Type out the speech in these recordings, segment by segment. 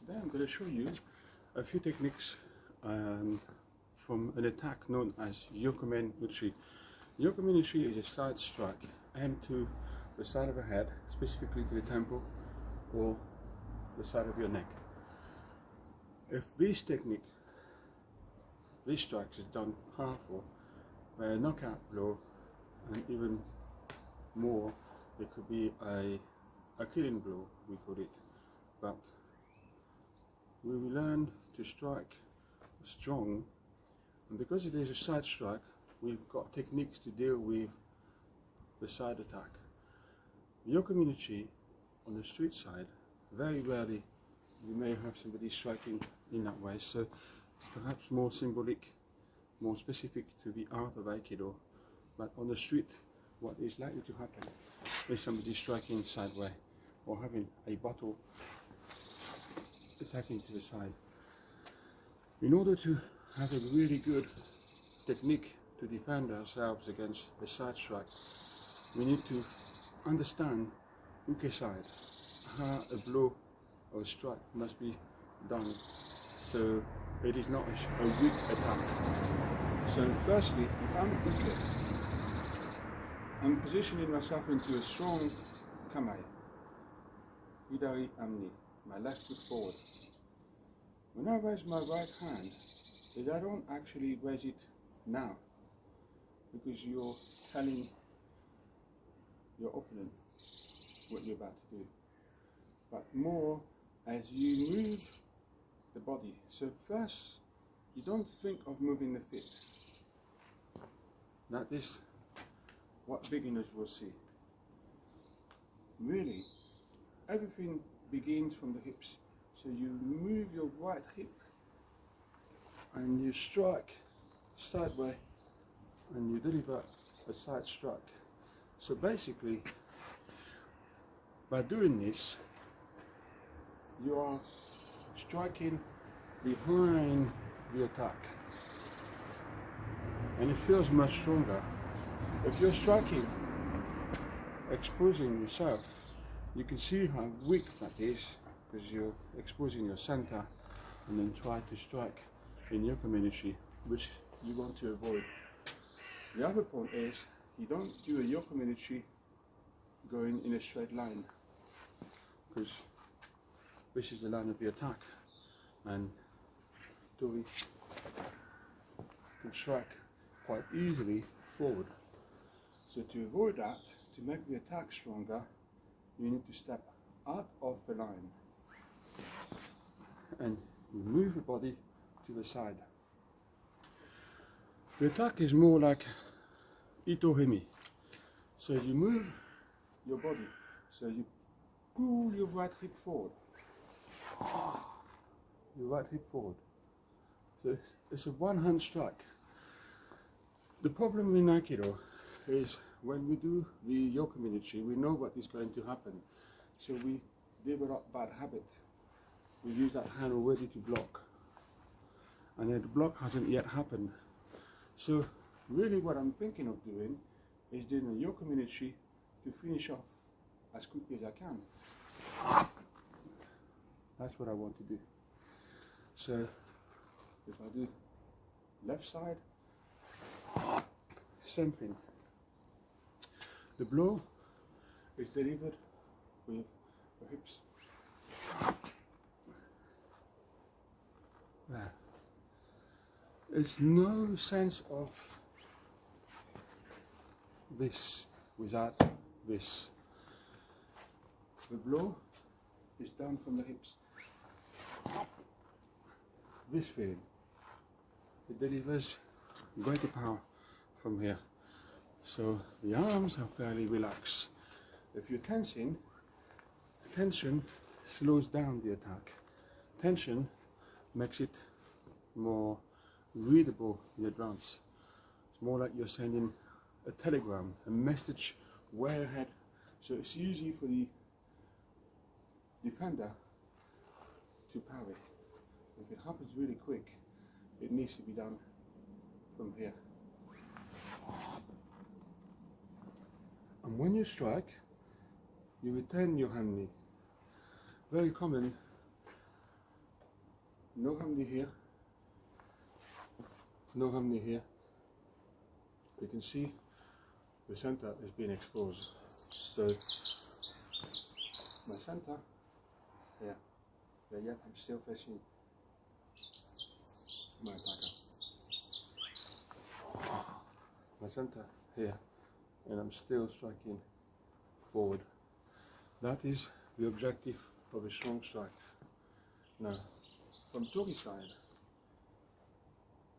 Today I'm going to show you a few techniques from an attack known as Yokomen Uchi. Yokomen Uchi is a side strike aimed to the side of the head, specifically to the temple or the side of your neck. If this technique, these strikes is done powerful by a knockout blow, and even more, it could be a killing blow, we call it, but we will learn to strike strong, and because it is a side strike, we've got techniques to deal with the side attack. Yokomen Uchi on the street side, very rarely you may have somebody striking in that way, so it's perhaps more symbolic, more specific to the art of Aikido. But on the street, what is likely to happen is somebody striking sideways or having a bottle attacking to the side. In order to have a really good technique to defend ourselves against a side strike, we need to understand uke side, how a blow or a strike must be done so it is not a weak attack. So firstly, if I'm uke, I'm positioning myself into a strong kamae, hidari amni, my left foot forward. When I raise my right hand, I don't actually raise it now, because you're telling your opponent what you're about to do, but more as you move the body. So first, you don't think of moving the feet. That is what beginners will see. Really, everything begins from the hips. So you move your right hip and you strike sideways and you deliver a side strike. So basically, by doing this, you are striking behind the attack, and it feels much stronger. If you're striking, exposing yourself, you can see how weak that is, because you're exposing your center, and then try to strike in Yokomen Uchi, which you want to avoid. The other point is, you don't do a Yokomen Uchi going in a straight line, because this is the line of the attack, and Tori can strike quite easily forward. So to avoid that, to make the attack stronger, you need to step out of the line and you move the body to the side. The attack is more like ito hemi. So you move your body, so you pull your right hip forward. Your right hip forward. So it's a one-hand strike. The problem in Aikido is when we do the Yokomen Uchi, we know what is going to happen. So we develop bad habit. We use that hand already to block, and then the block hasn't yet happened. So really what I'm thinking of doing is doing a Yokomen Uchi to finish off as quickly as I can. That's what I want to do. So if I do left side, same thing. The blow is delivered with the hips. There. There's no sense of this without this. The blow is done from the hips. This feeling, it delivers greater power from here. So the arms are fairly relaxed. If you're tensing, tension slows down the attack. Tension makes it more readable in advance. It's more like you're sending a telegram, a message way ahead. So it's easy for the defender to parry. If it happens really quick, it needs to be done from here. And when you strike, you return your hand knee. Very common no hamni here, no hamni here. You can see the center is being exposed. So my center here, yet I'm still facing my attacker. My center here, and I'm still striking forward. That is the objective of a strong strike. Now, from Tori side,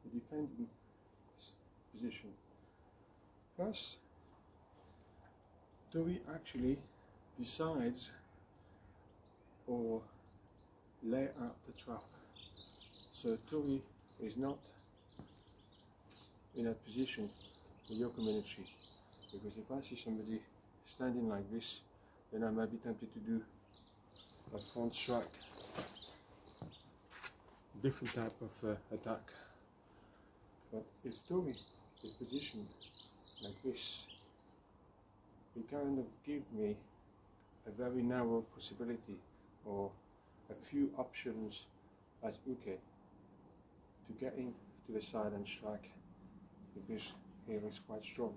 the defending position. First, Tori actually decides or lay out the trap. So Tori is not in a position with Yokomen Uchi, because if I see somebody standing like this, then I might be tempted to do a front strike, different type of attack. But if Tori is positioned like this, it kind of gives me a very narrow possibility or a few options as uke to get in to the side and strike, because here is quite strong.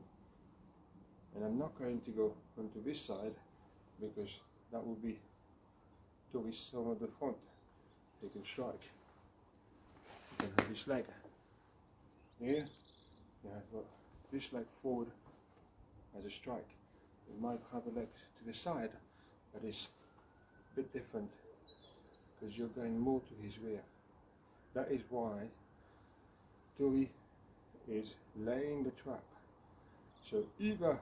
And I'm not going to go onto this side because that will be Tori's side of the front. They can strike. You can have this leg. Here you have this leg forward as a strike. You might have a leg to the side that is a bit different because you're going more to his rear. That is why Tori is laying the trap. So either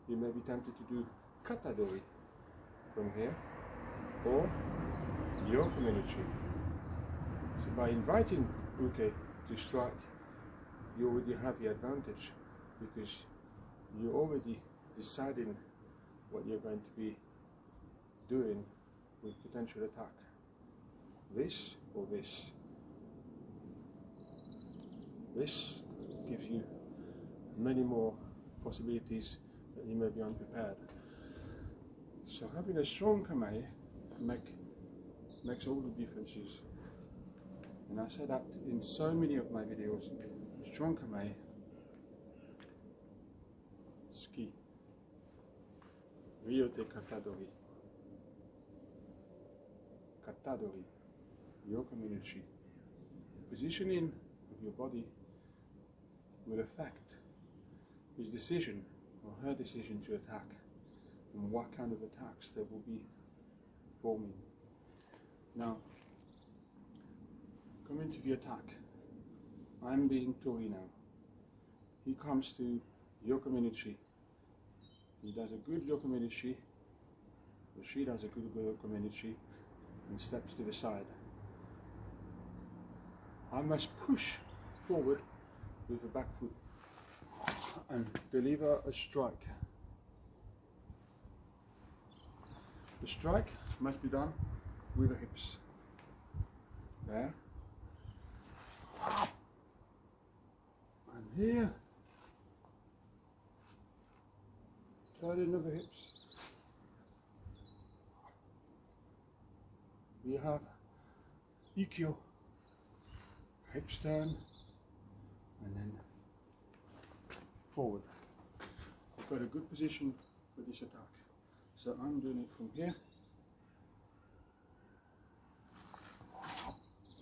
you may be tempted to do katadori from here, or Yokomen Uchi. So by inviting uke to strike, you already have the advantage because you're already deciding what you're going to be doing with potential attack. This or this. This gives you many more possibilities that you may be unprepared. So having a strong kamae makes all the differences. And I say that in so many of my videos. Strong kamae is key. Ryote katadori. Katadori. Yokomen Uchi. Positioning of your body will affect his decision or her decision to attack and what kind of attacks there will be forming. Now, coming to the attack, I'm being Tori now. He comes to Yokomen Uchi. He does a good Yokomen Uchi, or she does a good Yokomen Uchi, and steps to the side. I must push forward with the back foot and deliver a strike. The strike must be done with the hips. There. And here. Turn of the hips. We have Ikkyo. Hips turn. And then forward. I've got a good position for this attack. So I'm doing it from here.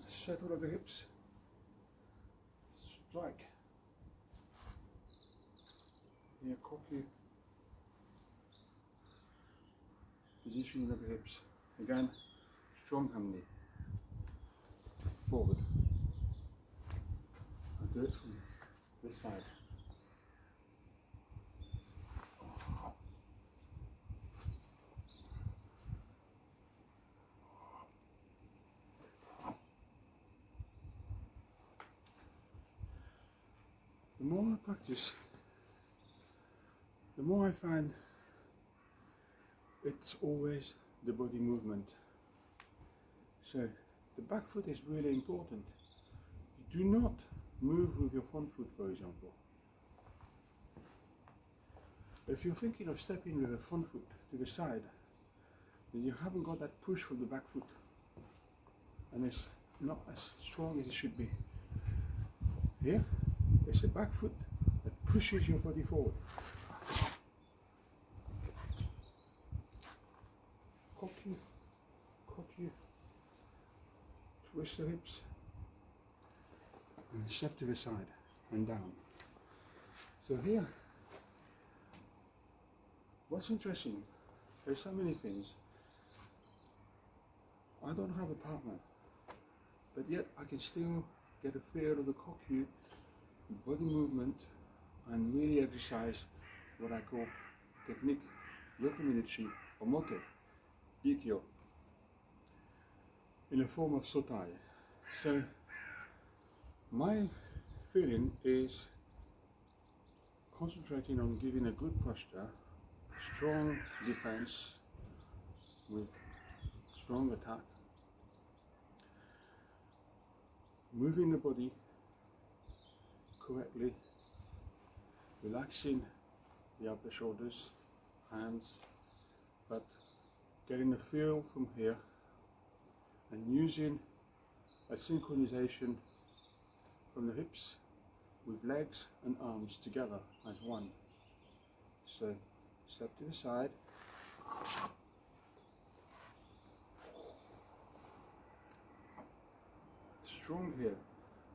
Settle of the hips. Strike. Here, koku. Positioning of the hips. Again, strong hamni. Forward. I'll do it from this side. The more I practice, the more I find it's always the body movement. So the back foot is really important. You do not move with your front foot, for example. If you're thinking of stepping with the front foot to the side, then you haven't got that push from the back foot. And it's not as strong as it should be. Here, it's the back foot that pushes your body forward. Kokyu, twist the hips, and step to the side and down. So here, what's interesting, there's so many things. I don't have a partner, but yet I can still get a feel of the kokyu, body movement, and really exercise what I call technique, Yokomen Uchi or mote, Aikido, in the form of Sotai. So my feeling is concentrating on giving a good posture, strong defense with strong attack, moving the body correctly, relaxing the upper shoulders, hands, but getting a feel from here and using a synchronization from the hips with legs and arms together as one. So step to the side, strong here,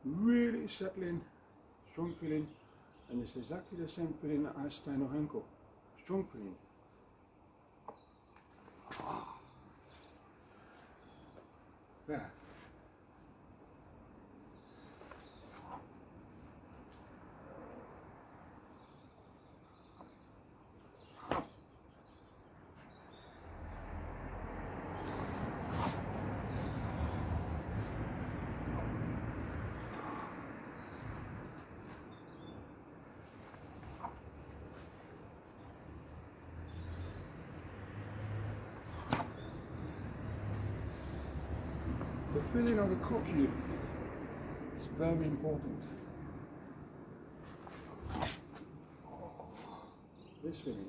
really settling, strong feeling, and it's exactly the same feeling as Tai no Henko, strong feeling. There. The feeling of the kokyu is very important. This feeling.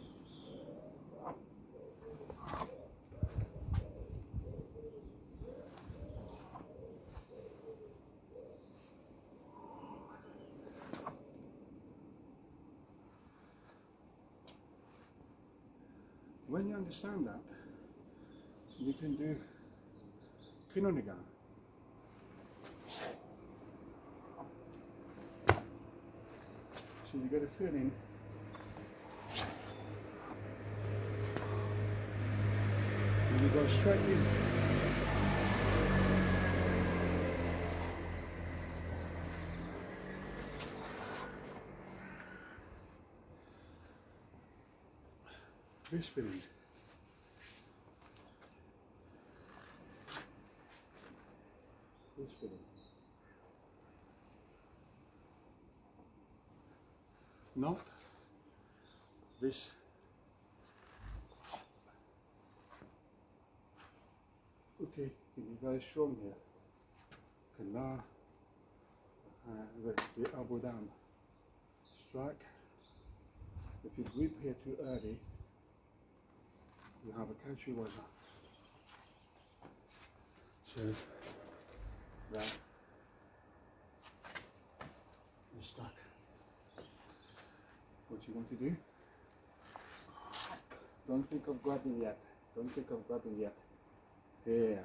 When you understand that, you can do kinonigan. So you get a feeling and you go straight in. This feeling. This feeling. Not this. Okay, can be very strong here. Can the elbow down. Strike. If you grip here too early, you have a kachi waza. So that is stuck. What you want to do? Don't think of grabbing yet. Don't think of grabbing yet. Here.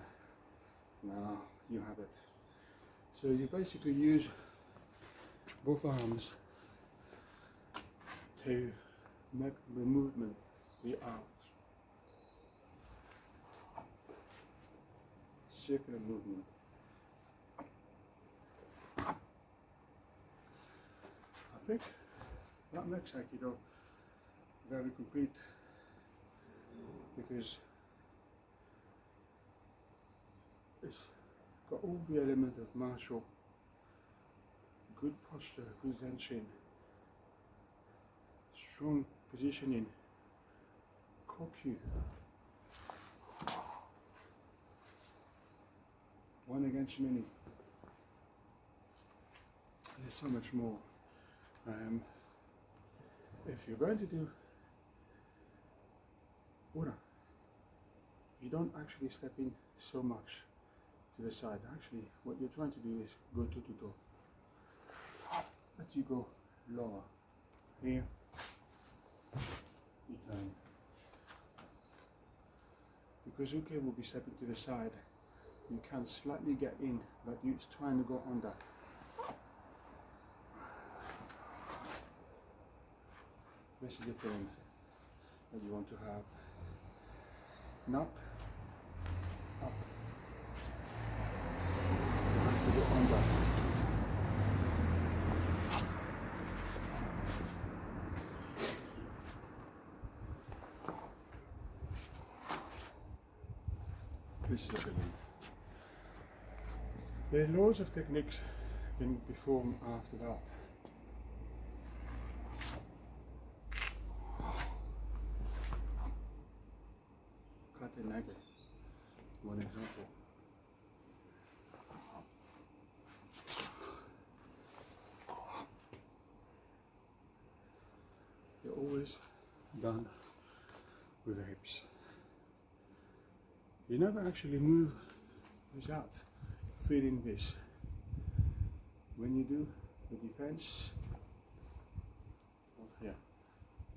Now you have it. So you basically use both arms to make the movement be out. Circular movement. I think that makes Aikido very complete, because it's got all the element of martial, good posture, good zenshin, strong positioning, kokyu, one against many, and there's so much more. If you're going to do ura, you don't actually step in so much to the side. Actually, what you're trying to do is go toe to toe. But you go lower. Here, you turn. Because Uke will be stepping to the side, you can slightly get in, but you're trying to go under. This is the thing that you want to have. Not up. You have to go under. This is the feeling. There are loads of techniques can be formed after that. Nage, one example. They're always done with the hips. You never actually move without feeling this. When you do the defense, here,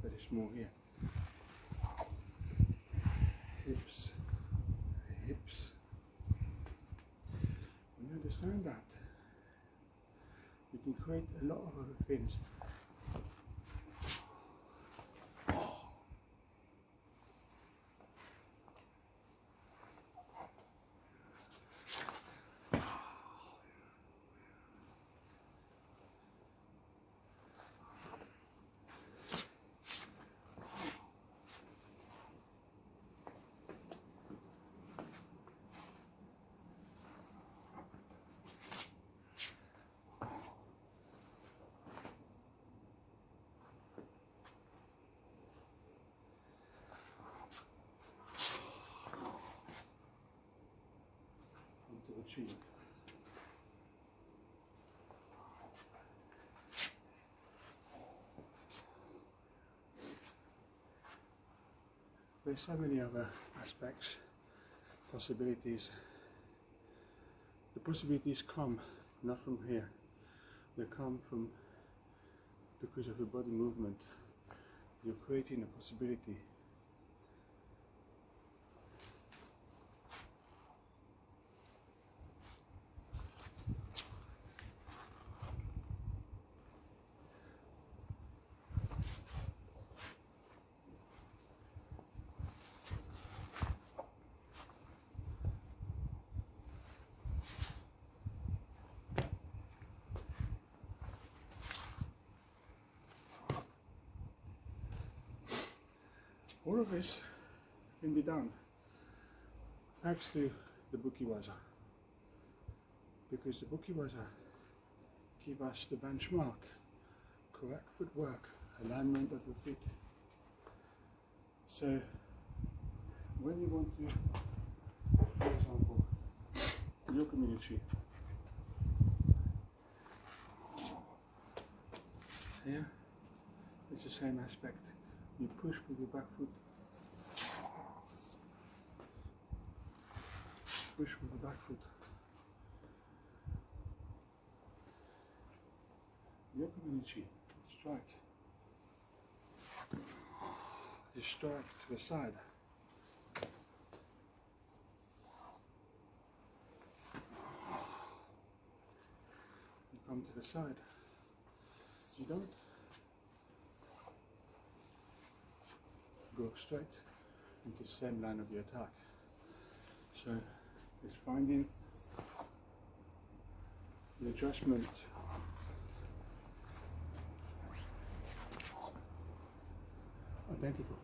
very small here. Hips, hips. When you understand that, you can create a lot of other things. Achieve. There's so many other aspects, possibilities. The possibilities come not from here, they come from because of your body movement. You're creating a possibility. All of this can be done thanks to the Bukiwaza, because the Bukiwaza give us the benchmark, correct footwork, alignment of your feet. So when you want to, for example, Yokomen Uchi, here it's the same aspect. You push with your back foot, push with the back foot. Yokomen Uchi, strike. You strike to the side. You come to the side. You don't go straight into the same line of your attack. So it's finding the adjustment identical.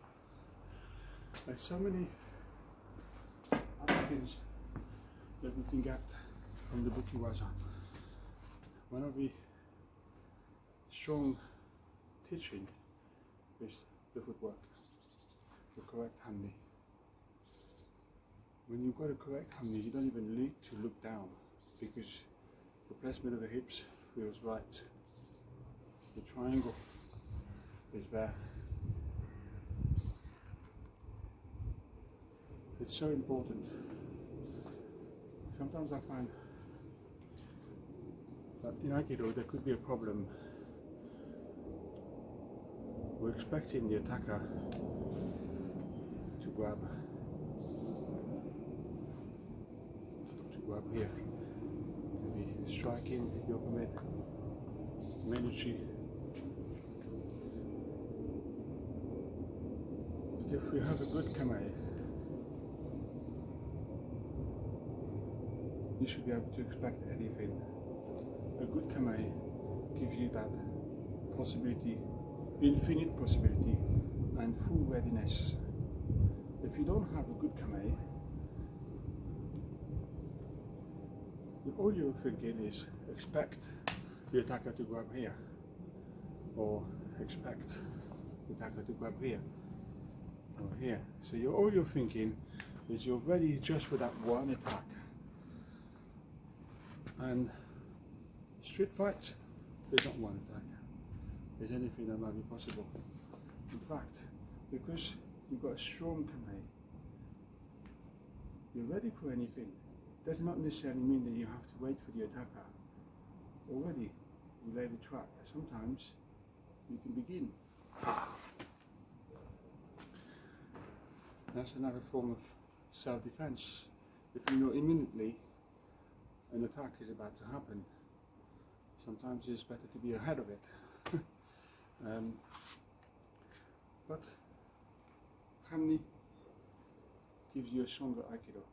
There's so many other things that we can get from the Bukiwaza. One of the strong teaching is the footwork. The correct hamni. When you've got a correct hamni, you don't even need to look down because the placement of the hips feels right. The triangle is there. It's so important Sometimes I find that in Aikido there could be a problem. We're expecting the attacker to grab here, maybe striking, Yokomen Uchi. But if we have a good kame, you should be able to expect anything. A good kame gives you that possibility, infinite possibility, and full readiness. If you don't have a good kame, all you're thinking is expect the attacker to grab here, or expect the attacker to grab here, or here. So all you're thinking is you're ready just for that one attack. And street fight, there's not one attack. There's anything that might be possible. In fact, because you've got a strong kame, you're ready for anything. Does not necessarily mean that you have to wait for the attacker. Already, you lay the trap. Sometimes you can begin. That's another form of self-defense. If you know imminently an attack is about to happen, sometimes it's better to be ahead of it. But Hamni gives you a stronger Aikido,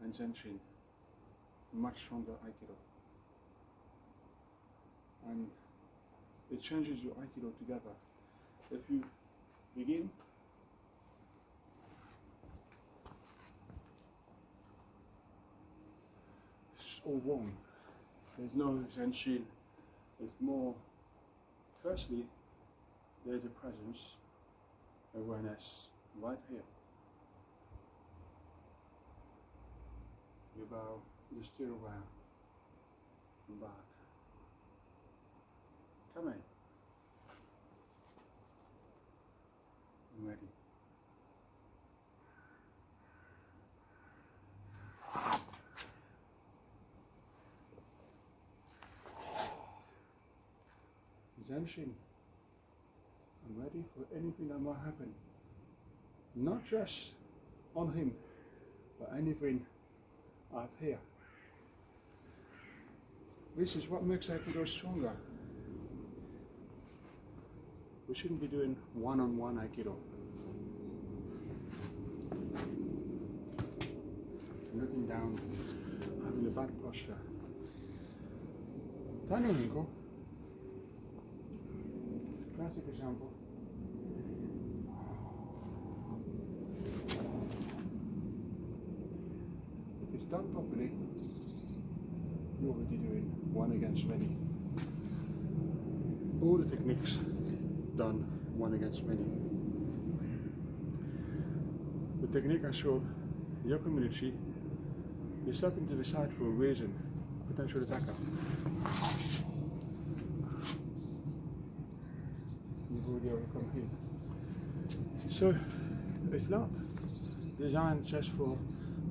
and Zenshin much stronger Aikido, and it changes your Aikido together. If you begin all wrong, there's no Zenshin, it's more, firstly, there's a presence, awareness right here. You bow, you steer around, and back. Come in. I'm ready. Zenshin, I'm ready for anything that might happen. Not just on him, but anything out here. This is what makes Aikido stronger. We shouldn't be doing one-on-one Aikido. Looking down, having a bad posture. Tano Hinko. Classic example. If it's done properly, you're already doing one against many. All the techniques done one against many. The technique I showed, Yokomen Uchi, you're stepping to the side for a reason, potential attacker. You've already overcome him. So it's not designed just for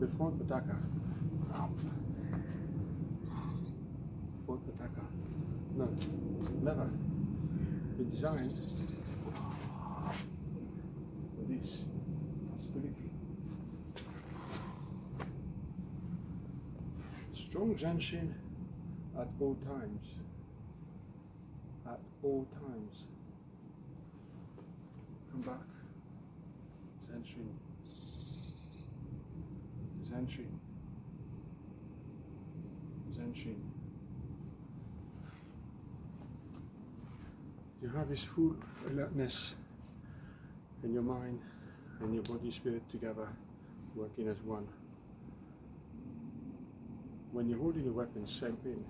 the front attacker. Front attacker. No, never. It's designed for this possibility. Strong Zenshin at all times. At all times. Come back. Zenshin. Zenshin. Zenshin. You have this full alertness in your mind and your body spirit together, working as one. When you're holding your weapon, same thing.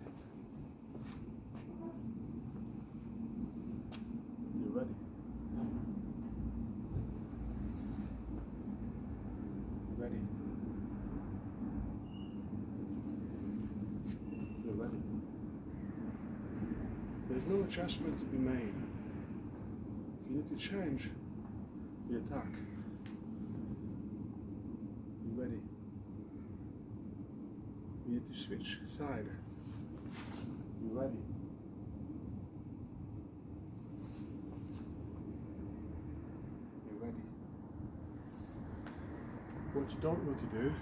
You're ready. You're ready. You're ready. There's no adjustment to be made. If you need to change the attack, you're ready. you need to switch side. You ready? You ready? What you don't want to do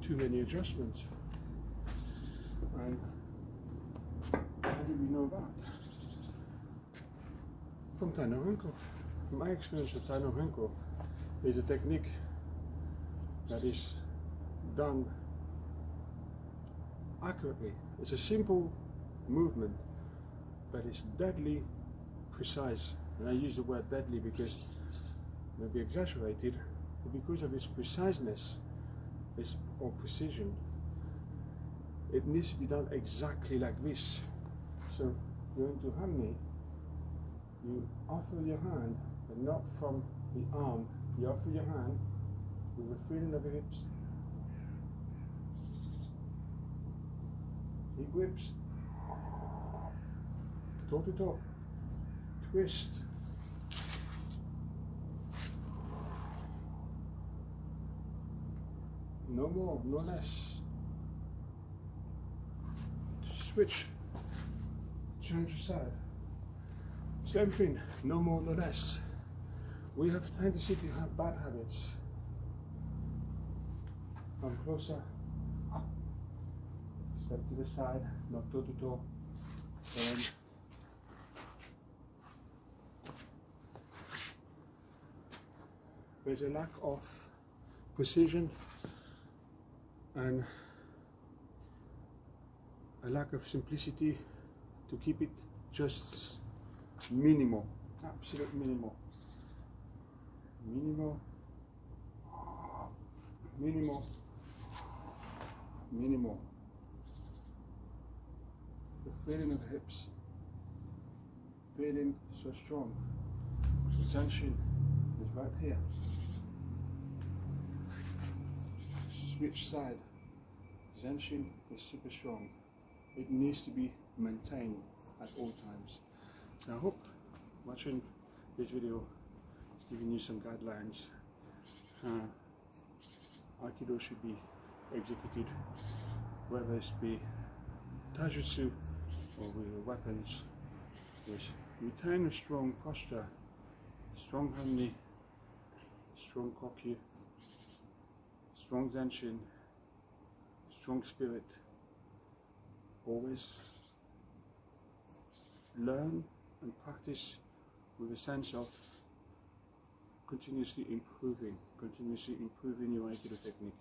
too many adjustments. And how do we know that? From Tai no Henko. My experience with Tai no Henko is a technique that is done accurately. It's a simple movement, but it's deadly precise. And I use the word deadly because maybe exaggerated, but because of its preciseness, or precision. It needs to be done exactly like this. So you're into Hamni, you offer your hand, but not from the arm. You offer your hand with a feeling of the hips. He grips. Toe to toe. Twist. No more, no less. Switch. Change the side. Same thing, no more, no less. We have tendency to have bad habits. Come closer. Step to the side, not toe to toe. Turn. There's a lack of precision and a lack of simplicity to keep it just minimal, absolute minimal. Minimal, minimal, minimal. The feeling of the hips, feeling so strong. The tension is right here. Switch side. Zenshin is super strong. It needs to be maintained at all times. So I hope watching this video is giving you some guidelines. Aikido should be executed, whether it be Taijutsu or with weapons. Yes. Retain a strong posture, strong Hamni, strong Kokyu, strong Zenshin, strong spirit. Always learn and practice with a sense of continuously improving your Aikido technique.